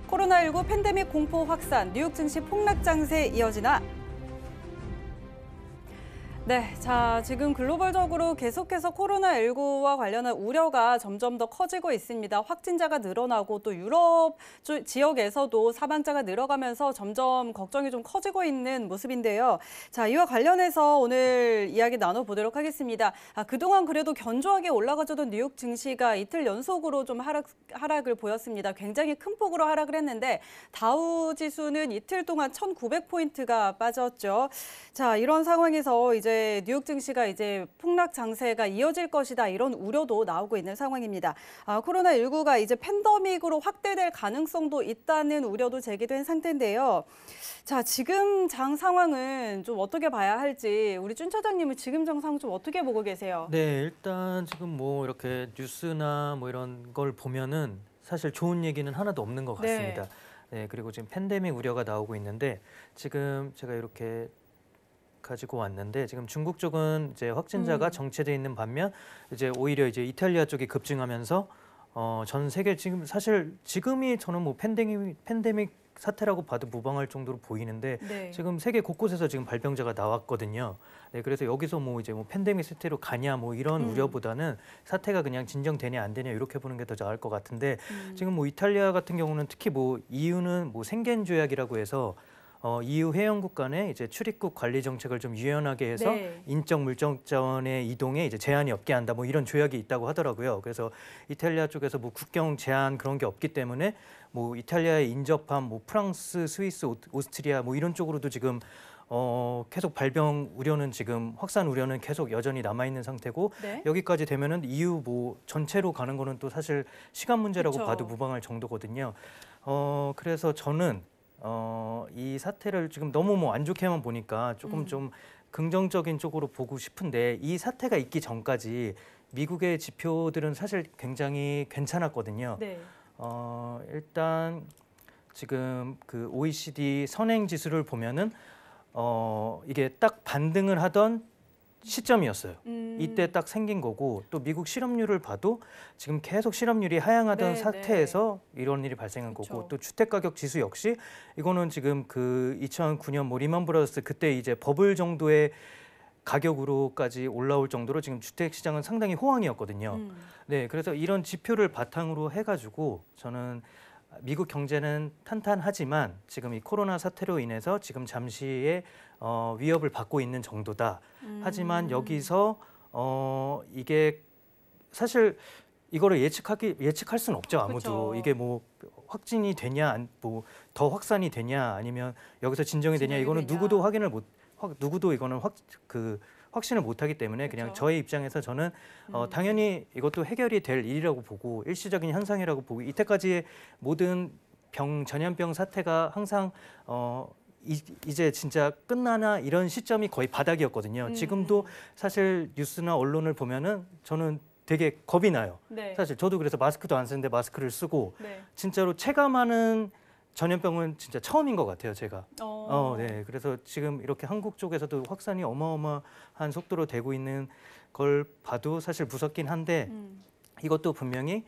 코로나19 팬데믹 공포 확산, 뉴욕 증시 폭락 장세 이어지나? 네, 자, 지금 글로벌적으로 계속해서 코로나19와 관련한 우려가 점점 더 커지고 있습니다. 확진자가 늘어나고 또 유럽 지역에서도 사망자가 늘어가면서 점점 걱정이 좀 커지고 있는 모습인데요. 자, 이와 관련해서 오늘 이야기 나눠보도록 하겠습니다. 그동안 그래도 견조하게 올라가주던 뉴욕 증시가 이틀 연속으로 좀 하락을 보였습니다. 굉장히 큰 폭으로 하락을 했는데 다우 지수는 이틀 동안 1,900포인트가 빠졌죠. 자, 이런 상황에서 이제 뉴욕 증시가 이제 폭락 장세가 이어질 것이다 이런 우려도 나오고 있는 상황입니다. 코로나19가 이제 팬데믹으로 확대될 가능성도 있다는 우려도 제기된 상태인데요. 자, 지금 장 상황은 좀 어떻게 봐야 할지 우리 준 차장님은 지금 장 상황 좀 어떻게 보고 계세요? 네, 일단 지금 뭐 이렇게 뉴스나 뭐 이런 걸 보면은 사실 좋은 얘기는 하나도 없는 것 같습니다. 네, 그리고 지금 팬데믹 우려가 나오고 있는데 지금 제가 이렇게 가지고 왔는데 지금 중국 쪽은 이제 확진자가 정체돼 있는 반면 이제 오히려 이제 이탈리아 쪽이 급증하면서 전 세계 지금 사실 지금이 저는 뭐 팬데믹 사태라고 봐도 무방할 정도로 보이는데 네. 지금 세계 곳곳에서 지금 발병자가 나왔거든요. 네, 그래서 여기서 뭐 이제 뭐 팬데믹 사태로 가냐 뭐 이런 우려보다는 사태가 그냥 진정되냐 안 되냐 이렇게 보는 게 더 나을 것 같은데 지금 뭐 이탈리아 같은 경우는 특히 뭐 EU는 뭐 생겐 조약이라고 해서 EU 회원국 간의 이제 출입국 관리 정책을 좀 유연하게 해서 네. 인적 물적 자원의 이동에 이제 제한이 없게 한다. 뭐 이런 조약이 있다고 하더라고요. 그래서 이탈리아 쪽에서 뭐 국경 제한 그런 게 없기 때문에 뭐 이탈리아에 인접한 뭐 프랑스, 스위스, 오스트리아 뭐 이런 쪽으로도 지금 계속 발병 우려는 지금 확산 우려는 계속 여전히 남아 있는 상태고 네. 여기까지 되면은 EU 뭐 전체로 가는 거는 또 사실 시간 문제라고 그쵸. 봐도 무방할 정도거든요. 그래서 저는 이 사태를 지금 너무 뭐 안 좋게만 보니까 조금 좀 긍정적인 쪽으로 보고 싶은데 이 사태가 있기 전까지 미국의 지표들은 사실 굉장히 괜찮았거든요. 네. 일단 지금 그 OECD 선행 지수를 보면은 이게 딱 반등을 하던 시점이었어요. 이때 딱 생긴 거고 또 미국 실업률을 봐도 지금 계속 실업률이 하향하던 네, 사태에서 이런 일이 발생한 그쵸. 거고 또 주택가격 지수 역시 이거는 지금 그 2009년 뭐 리먼 브라더스 그때 이제 버블 정도의 가격으로까지 올라올 정도로 지금 주택 시장은 상당히 호황이었거든요. 네, 그래서 이런 지표를 바탕으로 해가지고 저는 미국 경제는 탄탄하지만 지금 이 코로나 사태로 인해서 지금 잠시의 위협을 받고 있는 정도다. 하지만 여기서 이게 사실 이거를 예측할 수는 없죠. 아무도 그쵸. 이게 뭐 확진이 되냐, 뭐 더 확산이 되냐, 아니면 여기서 진정이 되냐 이거는 되냐. 누구도 이거는 확신을 못하기 때문에 그냥 그쵸. 저의 입장에서 저는 당연히 이것도 해결이 될 일이라고 보고 일시적인 현상이라고 보고 이때까지의 모든 전염병 사태가 항상 이제 진짜 끝나나 이런 시점이 거의 바닥이었거든요. 지금도 사실 뉴스나 언론을 보면은 저는 되게 겁이 나요. 네. 사실 저도 그래서 마스크도 안 쓰는데 마스크를 쓰고 네. 진짜로 체감하는 전염병은 진짜 처음인 것 같아요, 제가. 네. 그래서 지금 이렇게 한국 쪽에서도 확산이 어마어마한 속도로 되고 있는 걸 봐도 사실 무섭긴 한데 이것도 분명히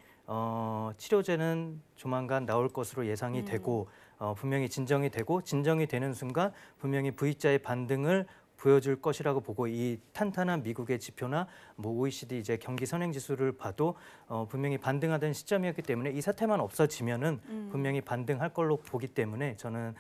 치료제는 조만간 나올 것으로 예상이 되고 분명히 진정이 되는 순간 분명히 V자의 반등을 보여줄 것이라고 보고 이 탄탄한 미국의 지표나 뭐 OECD 이제 경기 선행 지수를 봐도 분명히 반등하던 시점이었기 때문에 이 사태만 없어지면은 분명히 반등할 걸로 보기 때문에 저는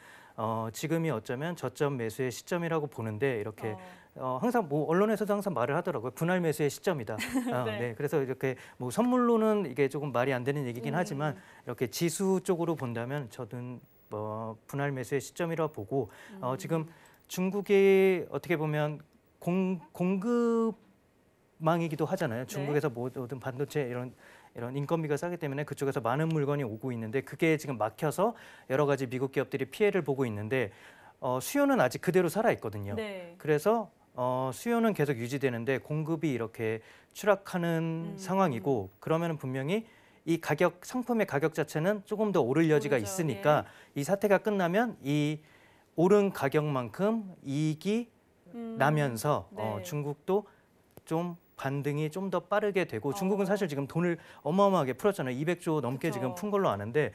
지금이 어쩌면 저점 매수의 시점이라고 보는데 이렇게 항상 뭐 언론에서도 항상 말을 하더라고요. 분할 매수의 시점이다. 네. 네, 그래서 이렇게 뭐 선물로는 이게 조금 말이 안 되는 얘기긴 하지만 이렇게 지수 쪽으로 본다면 저는 분할 매수의 시점이라고 보고 지금 중국이 어떻게 보면 공급망이기도 하잖아요. 중국에서 모든 반도체 이런 인건비가 싸기 때문에 그쪽에서 많은 물건이 오고 있는데 그게 지금 막혀서 여러 가지 미국 기업들이 피해를 보고 있는데 수요는 아직 그대로 살아 있거든요. 네. 그래서 수요는 계속 유지되는데 공급이 이렇게 추락하는 상황이고 그러면은 분명히 이 상품의 가격 자체는 조금 더 오를 여지가 오르죠. 있으니까 이 사태가 끝나면 이 오른 가격만큼 이익이 나면서 네. 중국도 좀 반등이 좀 더 빠르게 되고 중국은 사실 지금 돈을 어마어마하게 풀었잖아요. 200조 넘게 그쵸. 지금 푼 걸로 아는데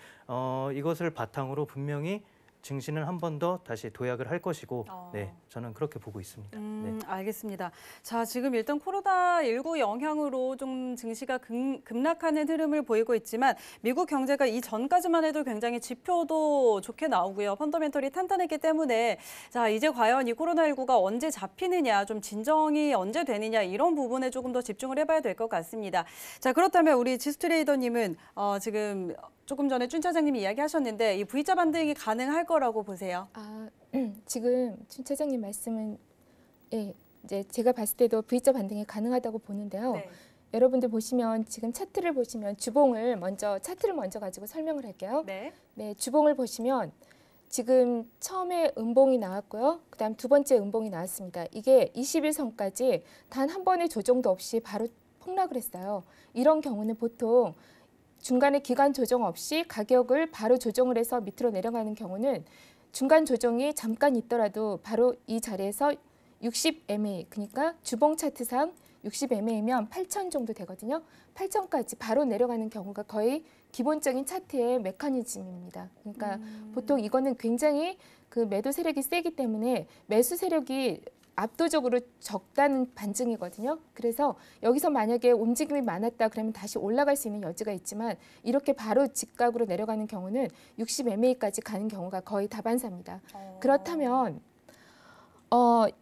이것을 바탕으로 분명히 증시는 한 번 더 다시 도약을 할 것이고 네, 저는 그렇게 보고 있습니다. 네. 알겠습니다. 자, 지금 일단 코로나19 영향으로 좀 증시가 급락하는 흐름을 보이고 있지만 미국 경제가 이전까지만 해도 굉장히 지표도 좋게 나오고요. 펀더멘털이 탄탄했기 때문에 자, 이제 과연 이 코로나19가 언제 잡히느냐, 좀 진정이 언제 되느냐 이런 부분에 조금 더 집중을 해봐야 될 것 같습니다. 자, 그렇다면 우리 지수트레이더님은 지금 조금 전에 준 차장님이 이야기하셨는데 이 V자 반등이 가능할 거라고 보세요? 지금 준 차장님 말씀은 예, 이제 제가 봤을 때도 V자 반등이 가능하다고 보는데요. 네. 여러분들 보시면 지금 차트를 보시면 차트를 먼저 가지고 설명을 할게요. 네. 네, 주봉을 보시면 지금 처음에 음봉이 나왔고요. 그다음 두 번째 음봉이 나왔습니다. 이게 20일선까지 단 한 번의 조정도 없이 바로 폭락을 했어요. 이런 경우는 보통 중간에 기간 조정 없이 가격을 바로 조정을 해서 밑으로 내려가는 경우는 중간 조정이 잠깐 있더라도 바로 이 자리에서 60MA, 그러니까 주봉 차트상 60MA면 8천 정도 되거든요. 8천까지 바로 내려가는 경우가 거의 기본적인 차트의 메커니즘입니다. 그러니까 보통 이거는 굉장히 그 매도 세력이 세기 때문에 매수 세력이 압도적으로 적다는 반증이거든요. 그래서 여기서 만약에 움직임이 많았다 그러면 다시 올라갈 수 있는 여지가 있지만 이렇게 바로 직각으로 내려가는 경우는 60MA까지 가는 경우가 거의 다반사입니다. 그렇다면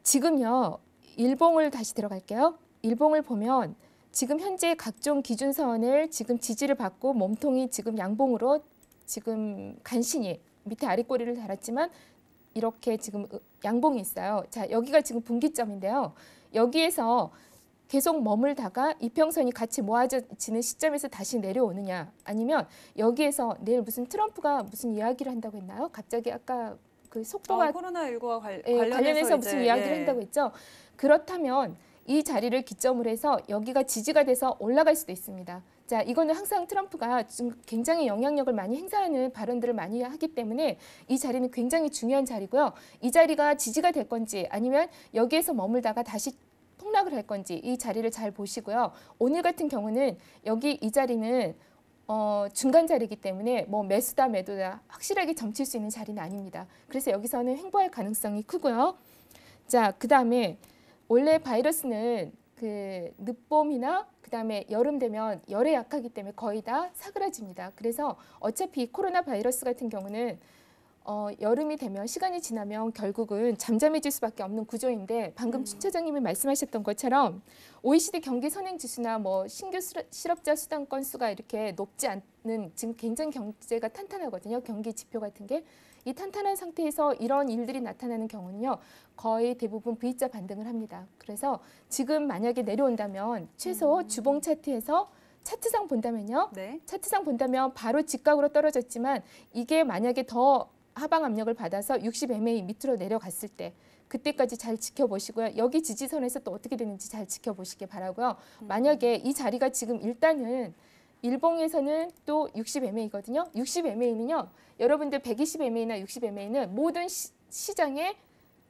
지금요. 일봉을 다시 들어갈게요. 일봉을 보면 지금 현재 각종 기준선을 지금 지지를 받고 몸통이 지금 양봉으로 지금 간신히 밑에 아랫꼬리를 달았지만 이렇게 지금 양봉이 있어요. 자, 여기가 지금 분기점인데요. 여기에서 계속 머물다가 이평선이 같이 모아지는 시점에서 다시 내려오느냐 아니면 여기에서 내일 무슨 트럼프가 무슨 이야기를 한다고 했나요? 갑자기 아까 그 속도가 코로나19와 관련해서 무슨 이야기를 한다고 했죠. 그렇다면 이 자리를 기점으로 해서 여기가 지지가 돼서 올라갈 수도 있습니다. 자, 이거는 항상 트럼프가 굉장히 영향력을 많이 행사하는 발언들을 많이 하기 때문에 이 자리는 굉장히 중요한 자리고요. 이 자리가 지지가 될 건지 아니면 여기에서 머물다가 다시 폭락을 할 건지 이 자리를 잘 보시고요. 오늘 같은 경우는 여기 이 자리는 중간 자리이기 때문에 뭐 매수다 매도다 확실하게 점칠 수 있는 자리는 아닙니다. 그래서 여기서는 횡보할 가능성이 크고요. 자, 그다음에 원래 바이러스는 그 늦봄이나 그다음에 여름 되면 열에 약하기 때문에 거의 다 사그라집니다. 그래서 어차피 코로나 바이러스 같은 경우는 여름이 되면 시간이 지나면 결국은 잠잠해질 수밖에 없는 구조인데 방금 춘 차장님이 말씀하셨던 것처럼 OECD 경기 선행 지수나 뭐 신규 실업자 수당 건수가 이렇게 높지 않는 지금 굉장히 경제가 탄탄하거든요. 경기 지표 같은 게. 이 탄탄한 상태에서 이런 일들이 나타나는 경우는요. 거의 대부분 V자 반등을 합니다. 그래서 지금 만약에 내려온다면 최소 주봉 차트에서 차트상 본다면요. 네. 차트상 본다면 바로 직각으로 떨어졌지만 이게 만약에 더 하방 압력을 받아서 60MA 밑으로 내려갔을 때 그때까지 잘 지켜보시고요. 여기 지지선에서 또 어떻게 되는지 잘 지켜보시기 바라고요. 만약에 이 자리가 지금 일단은 일봉에서는 또 60MA거든요. 60MA는요. 여러분들 120MA나 60MA는 모든 시장의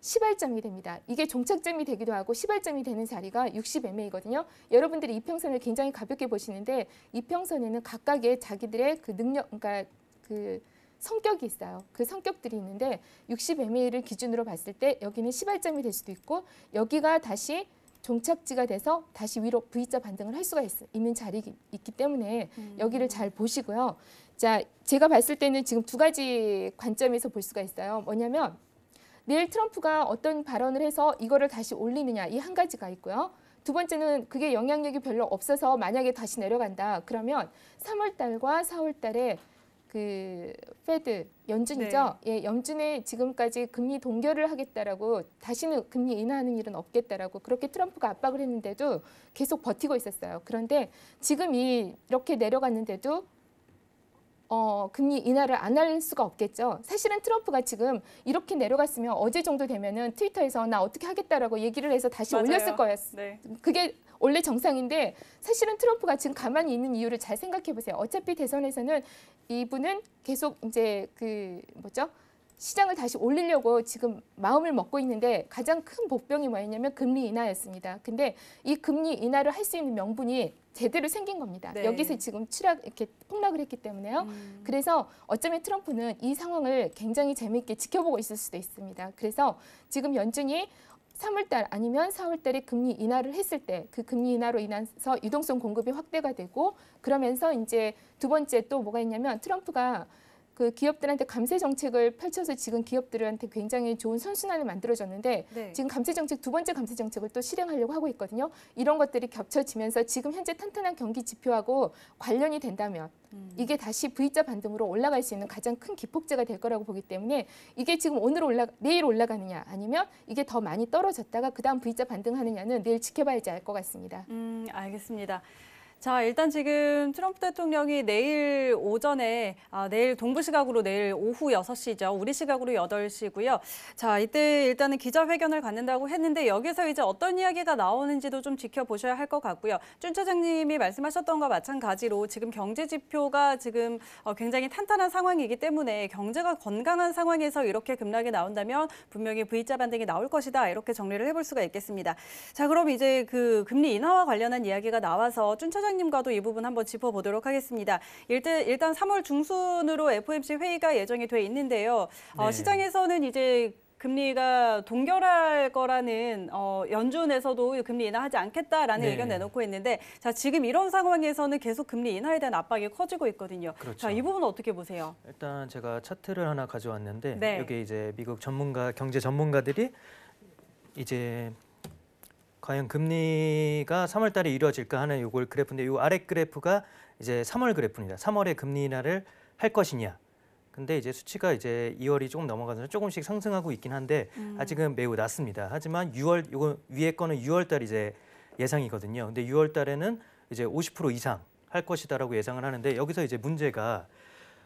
시발점이 됩니다. 이게 종착점이 되기도 하고 시발점이 되는 자리가 60MA거든요. 여러분들이 이평선을 굉장히 가볍게 보시는데 이평선에는 각각의 자기들의 그 능력, 그러니까 그 성격이 있어요. 그 성격들이 있는데 60MA를 기준으로 봤을 때 여기는 시발점이 될 수도 있고 여기가 다시 종착지가 돼서 다시 위로 V자 반등을 할 수가 있는 자리가 있기 때문에 여기를 잘 보시고요. 자, 제가 봤을 때는 지금 두 가지 관점에서 볼 수가 있어요. 뭐냐면 내일 트럼프가 어떤 발언을 해서 이거를 다시 올리느냐 이 한 가지가 있고요. 두 번째는 그게 영향력이 별로 없어서 만약에 다시 내려간다. 그러면 3월 달과 4월 달에 그 페드 연준이죠. 예, 연준에 지금까지 금리 동결을 하겠다라고 다시는 금리 인하하는 일은 없겠다라고 그렇게 트럼프가 압박을 했는데도 계속 버티고 있었어요. 그런데 지금 이렇게 내려갔는데도 금리 인하를 안 할 수가 없겠죠. 사실은 트럼프가 지금 이렇게 내려갔으면 어제 정도 되면은 트위터에서 나 어떻게 하겠다라고 얘기를 해서 다시 맞아요. 올렸을 거였어요. 네. 그게 원래 정상인데 사실은 트럼프가 지금 가만히 있는 이유를 잘 생각해 보세요. 어차피 대선에서는 이분은 계속 이제 그 뭐죠? 시장을 다시 올리려고 지금 마음을 먹고 있는데 가장 큰 복병이 뭐였냐면 금리 인하였습니다. 근데 이 금리 인하를 할 수 있는 명분이 제대로 생긴 겁니다. 네. 여기서 지금 이렇게 폭락을 했기 때문에요. 그래서 어쩌면 트럼프는 이 상황을 굉장히 재미있게 지켜보고 있을 수도 있습니다. 그래서 지금 연준이 3월달 아니면 4월달에 금리 인하를 했을 때 그 금리 인하로 인해서 유동성 공급이 확대가 되고 그러면서 이제 두 번째 또 뭐가 있냐면 트럼프가 그 기업들한테 감세 정책을 펼쳐서 지금 기업들한테 굉장히 좋은 선순환을 만들어줬는데 네. 지금 감세 정책 두 번째 감세 정책을 또 실행하려고 하고 있거든요. 이런 것들이 겹쳐지면서 지금 현재 탄탄한 경기 지표하고 관련이 된다면 이게 다시 V자 반등으로 올라갈 수 있는 가장 큰 기폭제가 될 거라고 보기 때문에 이게 지금 내일 올라가느냐 아니면 이게 더 많이 떨어졌다가 그다음 V자 반등하느냐는 내일 지켜봐야지 알 것 같습니다. 알겠습니다. 자, 일단 지금 트럼프 대통령이 내일 오전에, 내일 동부 시각으로 내일 오후 6시죠. 우리 시각으로 8시고요. 자, 이때 일단은 기자회견을 갖는다고 했는데 여기서 이제 어떤 이야기가 나오는지도 좀 지켜보셔야 할 것 같고요. 준 차장님이 말씀하셨던 것과 마찬가지로 지금 경제 지표가 지금 굉장히 탄탄한 상황이기 때문에 경제가 건강한 상황에서 이렇게 급락이 나온다면 분명히 V자 반등이 나올 것이다. 이렇게 정리를 해볼 수가 있겠습니다. 자, 그럼 이제 그 금리 인하와 관련한 이야기가 나와서 준 차장님과도 이 부분 한번 짚어보도록 하겠습니다. 일단 3월 중순으로 FOMC 회의가 예정이 돼 있는데요. 네. 시장에서는 이제 금리가 동결할 거라는 연준에서도 금리 인하하지 않겠다라는 네. 의견 내놓고 있는데 자 지금 이런 상황에서는 계속 금리 인하에 대한 압박이 커지고 있거든요. 그렇죠. 자, 이 부분 어떻게 보세요? 일단 제가 차트를 하나 가져왔는데 네. 여기 이제 미국 경제 전문가들이 이제 과연 금리가 3월 달에 이루어질까 하는 요걸 그래프인데 요 아래 그래프가 이제 3월 그래프입니다. 3월에 금리 인하를 할 것이냐. 근데 이제 수치가 이제 2월이 조금 넘어가서 조금씩 상승하고 있긴 한데 아직은 매우 낮습니다. 하지만 6월 요거 위에 거는 6월 달 이제 예상이거든요. 근데 6월 달에는 이제 50% 이상 할 것이다라고 예상을 하는데 여기서 이제 문제가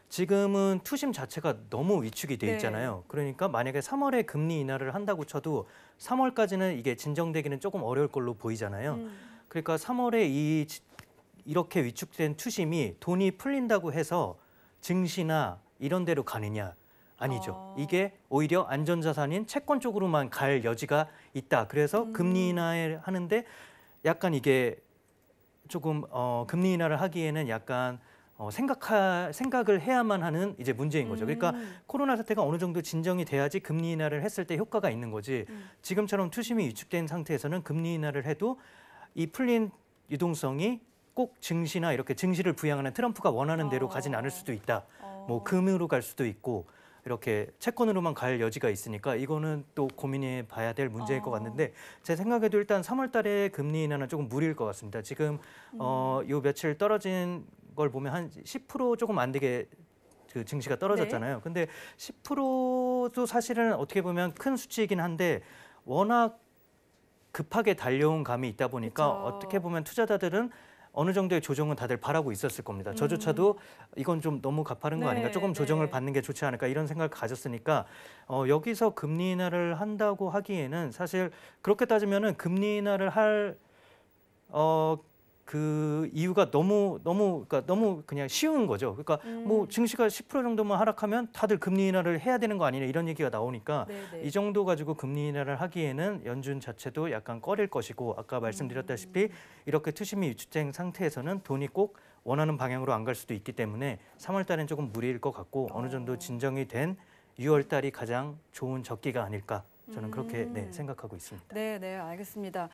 지금은 투심 자체가 너무 위축이 돼 있잖아요. 그러니까 만약에 3월에 금리 인하를 한다고 쳐도 3월까지는 이게 진정되기는 조금 어려울 걸로 보이잖아요. 그러니까 3월에 이렇게 위축된 투심이 돈이 풀린다고 해서 증시나 이런 데로 가느냐? 아니죠. 이게 오히려 안전자산인 채권 쪽으로만 갈 여지가 있다. 그래서 금리 인하를 하는데 약간 이게 조금 금리 인하를 하기에는 약간 생각을 해야만 하는 이제 문제인 거죠. 그러니까 코로나 사태가 어느 정도 진정이 돼야지 금리 인하를 했을 때 효과가 있는 거지. 지금처럼 투심이 위축된 상태에서는 금리 인하를 해도 이 풀린 유동성이 꼭 증시나 이렇게 증시를 부양하는 트럼프가 원하는 대로 가진 않을 수도 있다. 뭐 금으로 갈 수도 있고 이렇게 채권으로만 갈 여지가 있으니까 이거는 또 고민해 봐야 될 문제일 것 같는데 제 생각에도 일단 3월 달에 금리 인하는 조금 무리일 것 같습니다. 지금 요 며칠 떨어진 걸 보면 한 10% 조금 안 되게 그 증시가 떨어졌잖아요. 근데 10%도 사실은 어떻게 보면 큰 수치이긴 한데 워낙 급하게 달려온 감이 있다 보니까 그쵸. 어떻게 보면 투자자들은 어느 정도의 조정은 다들 바라고 있었을 겁니다. 저조차도 이건 좀 너무 가파른 거 아닌가, 조금 조정을 받는 게 좋지 않을까 이런 생각을 가졌으니까 여기서 금리 인하를 한다고 하기에는 사실 그렇게 따지면은 금리 인하를 할 그 이유가 너무 그냥 쉬운 거죠. 그러니까 뭐 증시가 10% 정도만 하락하면 다들 금리 인하를 해야 되는 거 아니냐 이런 얘기가 나오니까 이 정도 가지고 금리 인하를 하기에는 연준 자체도 약간 꺼릴 것이고 아까 말씀드렸다시피 이렇게 투심이 위축된 상태에서는 돈이 꼭 원하는 방향으로 안 갈 수도 있기 때문에 3월 달엔 조금 무리일 것 같고 어느 정도 진정이 된 6월 달이 가장 좋은 적기가 아닐까 저는 그렇게 생각하고 있습니다. 네, 알겠습니다.